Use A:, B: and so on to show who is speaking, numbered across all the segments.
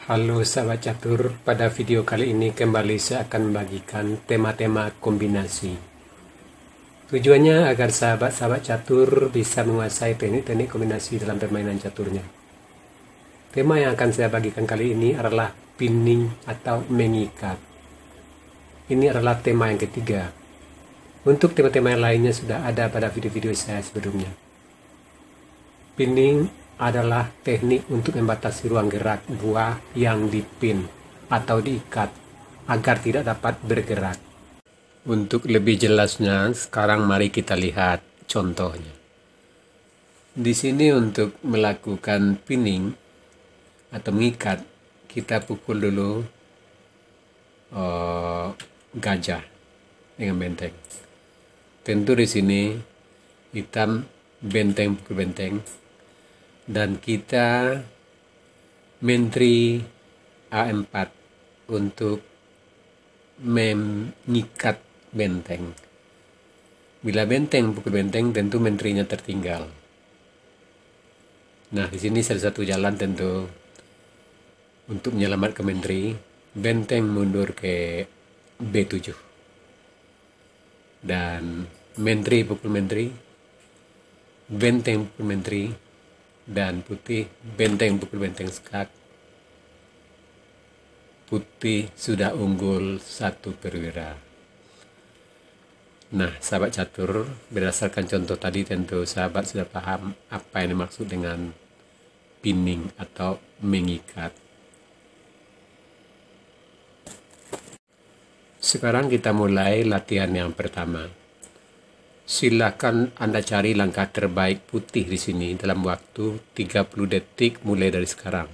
A: Halo sahabat catur, pada video kali ini kembali saya akan membagikan tema-tema kombinasi. Tujuannya agar sahabat-sahabat catur bisa menguasai teknik-teknik kombinasi dalam permainan caturnya. Tema yang akan saya bagikan kali ini adalah pinning atau mengikat. Ini adalah tema yang ketiga. Untuk tema-tema yang lainnya sudah ada pada video-video saya sebelumnya. Pinning adalah teknik untuk membatasi ruang gerak buah yang dipin atau diikat agar tidak dapat bergerak. Untuk lebih jelasnya, sekarang mari kita lihat contohnya. Di sini untuk melakukan pinning atau mengikat, kita pukul dulu gajah dengan benteng. Tentu di sini hitam benteng pukul benteng. Dan kita menteri A4 untuk mengikat benteng. Bila benteng pukul benteng, tentu menterinya tertinggal. Nah, di sini salah satu jalan tentu untuk menyelamatkan menteri, benteng mundur ke B7. Dan menteri pukul menteri, benteng pukul menteri, dan putih benteng pukul benteng skak. Putih sudah unggul 1 perwira. Nah, sahabat catur, berdasarkan contoh tadi tentu sahabat sudah paham apa yang dimaksud dengan pinning atau mengikat. Sekarang kita mulai latihan yang pertama. Silakan Anda cari langkah terbaik putih di sini dalam waktu 30 detik mulai dari sekarang.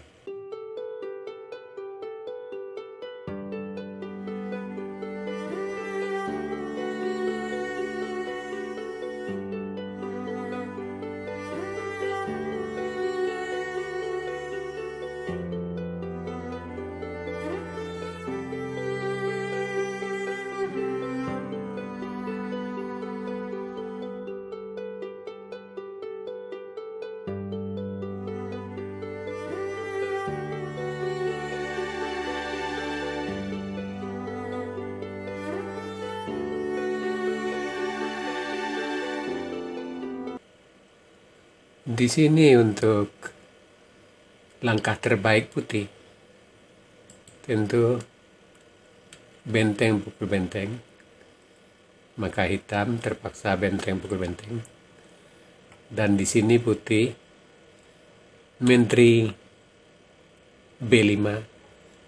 A: Di sini untuk langkah terbaik putih, tentu benteng pukul benteng, maka hitam terpaksa benteng pukul benteng. Dan di sini putih menteri B5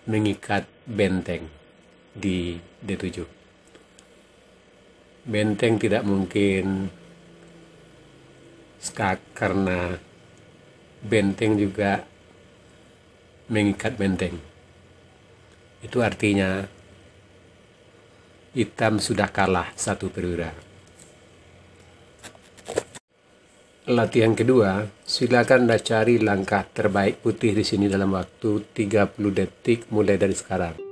A: mengikat benteng di D7. Benteng tidak mungkin skak karena benteng juga mengikat benteng. Itu artinya hitam sudah kalah 1 perwira. Latihan kedua, silakan Anda cari langkah terbaik putih di sini dalam waktu 30 detik mulai dari sekarang.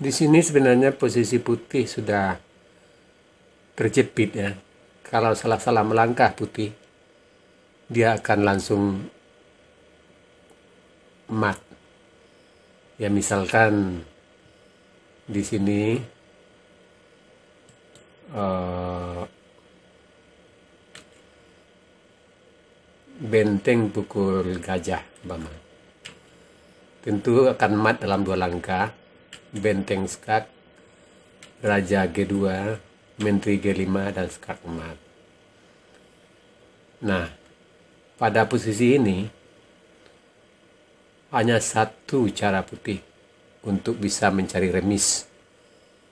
A: Di sini sebenarnya posisi putih sudah terjepit ya. Kalau salah-salah melangkah putih, dia akan langsung mat. Ya misalkan di sini benteng pukul gajah, Bama. Tentu akan mat dalam 2 langkah. Benteng skak, raja G2, menteri G5, dan skak mat. Nah, pada posisi ini hanya satu cara putih untuk bisa mencari remis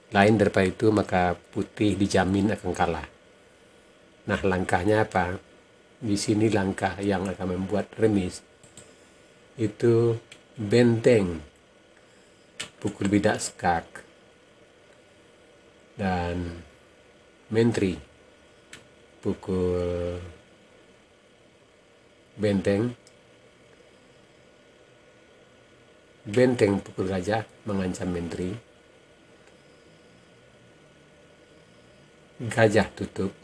A: lain daripada itu, maka putih dijamin akan kalah. Nah, langkahnya apa? Di sini langkah yang akan membuat remis itu benteng, pukul bidak skak, dan menteri pukul benteng, benteng pukul gajah mengancam menteri, gajah tutup,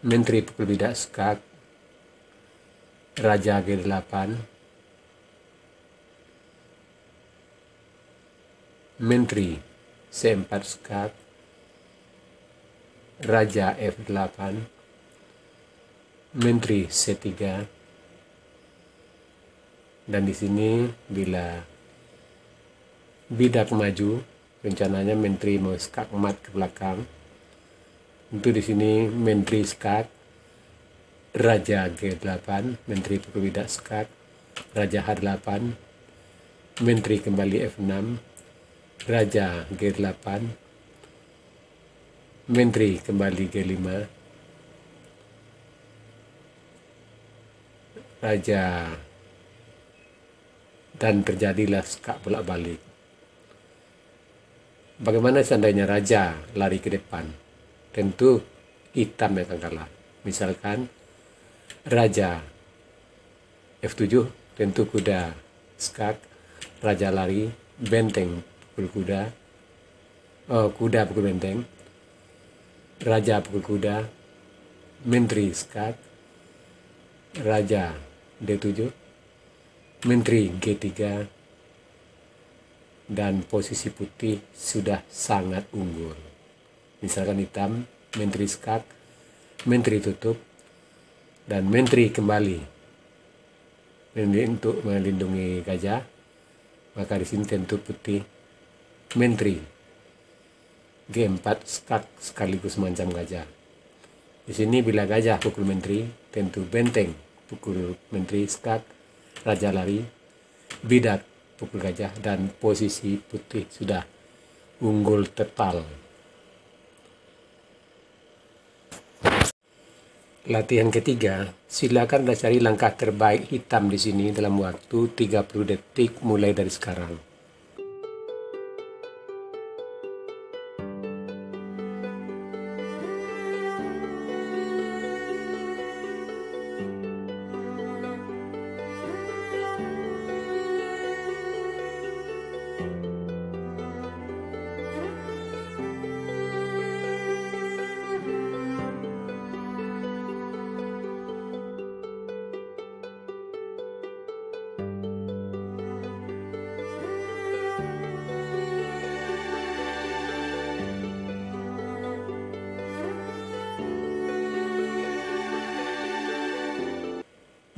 A: menteri pukul bidak skak, raja G8, menteri C4 skak, raja F8, menteri C3, dan di sini bila bidak maju, rencananya menteri mau skak mat ke belakang. Untuk di sini menteri skak, raja G8, menteri pukul bidak skak, raja H8, menteri kembali F6, raja G8, menteri kembali G5, raja, dan terjadilah skak bolak-balik. Bagaimana seandainya raja lari ke depan? Tentu hitam yang akan kalah. Misalkan raja F7, tentu kuda skak, raja lari, benteng pukul kuda, kuda pukul benteng, raja pukul kuda, menteri skak, raja D7, menteri G3, dan posisi putih sudah sangat unggul. Misalkan hitam, menteri skak, menteri tutup, dan menteri kembali untuk melindungi gajah, maka di sini tentu putih menteri G4 skak sekaligus mengancam gajah. Di sini bila gajah pukul menteri, tentu benteng pukul menteri skak, raja lari, bidak pukul gajah, dan posisi putih sudah unggul total. Latihan ketiga, silakan Anda cari langkah terbaik hitam di sini dalam waktu 30 detik mulai dari sekarang.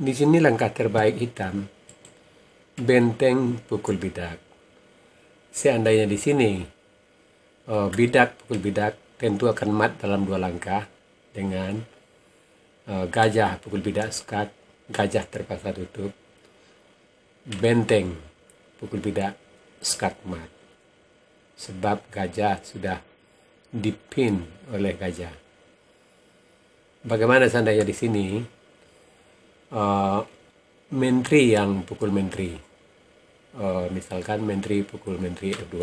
A: Di sini langkah terbaik hitam, benteng pukul bidak. Seandainya di sini bidak pukul bidak, tentu akan mat dalam 2 langkah dengan gajah pukul bidak skak, gajah terpaksa tutup, benteng pukul bidak skak mat. Sebab gajah sudah dipin oleh gajah. Bagaimana seandainya di sini menteri yang pukul menteri, misalkan menteri pukul menteri F2,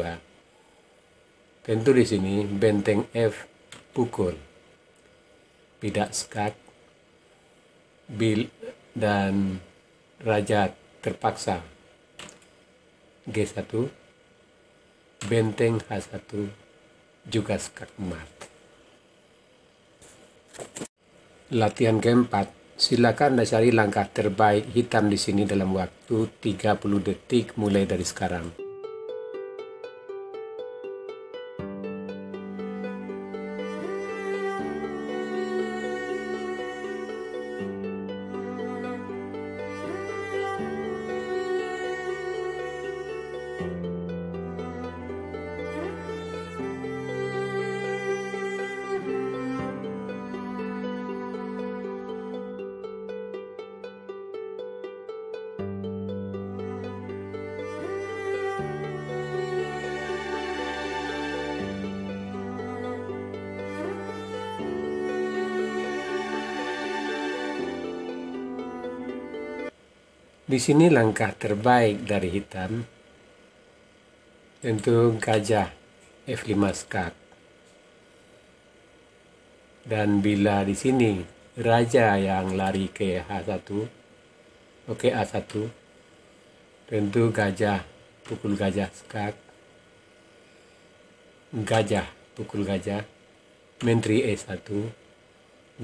A: tentu di sini benteng F pukul bidak skak, dan raja terpaksa G1, benteng H1 juga skak mat. Latihan keempat, silakan Anda cari langkah terbaik hitam di sini dalam waktu 30 detik mulai dari sekarang. Di sini langkah terbaik dari hitam tentu gajah F5 skak. Dan bila di sini raja yang lari ke H1, oke A1, tentu gajah pukul gajah skak, gajah pukul gajah, menteri E1,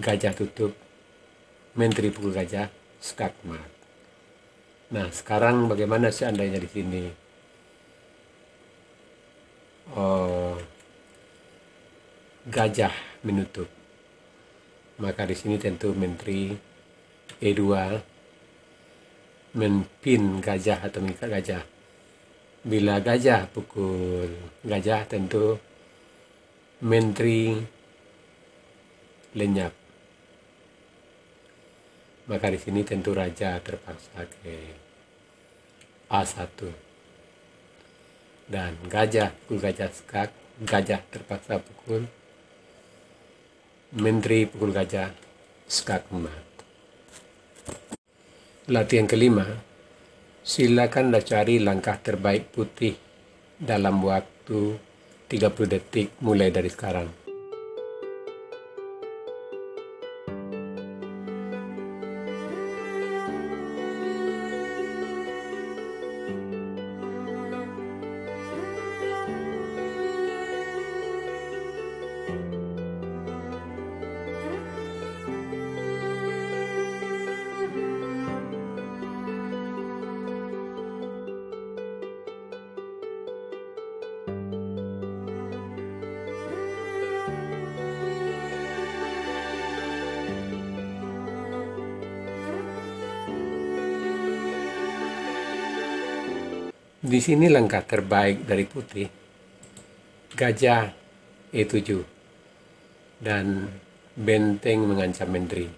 A: gajah tutup, menteri pukul gajah, skak mat. Nah, sekarang bagaimana seandainya di sini gajah menutup? Maka di sini tentu menteri E2 menpin gajah atau mengikat gajah. Bila gajah pukul gajah, tentu menteri lenyap. Maka di sini tentu raja terpaksa ke A1. Dan gajah pukul gajah skak, gajah terpaksa pukul menteri pukul gajah skak mat. Latihan kelima, silakan cari langkah terbaik putih dalam waktu 30 detik mulai dari sekarang. Di sini langkah terbaik dari putih, gajah E7 dan benteng mengancam menteri.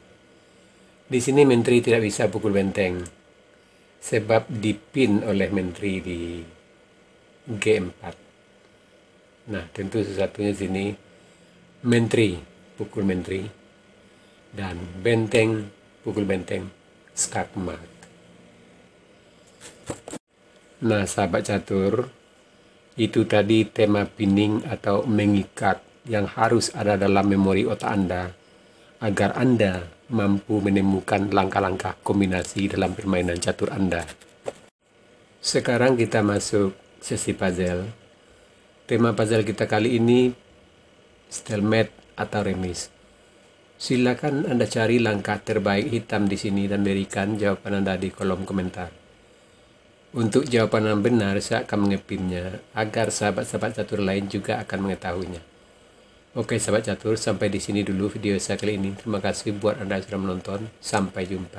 A: Di sini menteri tidak bisa pukul benteng sebab dipin oleh menteri di G4. Nah, tentu sesuatunya sini menteri pukul menteri dan benteng pukul benteng, skak mat. Nah, sahabat catur, itu tadi tema pinning atau mengikat yang harus ada dalam memori otak Anda agar Anda mampu menemukan langkah-langkah kombinasi dalam permainan catur Anda. Sekarang kita masuk sesi puzzle. Tema puzzle kita kali ini stalemate atau remis. Silakan Anda cari langkah terbaik hitam di sini dan berikan jawaban Anda di kolom komentar. Untuk jawaban yang benar, saya akan mengepinnya agar sahabat-sahabat catur lain juga akan mengetahuinya. Oke sahabat catur, sampai di sini dulu video saya kali ini. Terima kasih buat Anda yang sudah menonton. Sampai jumpa.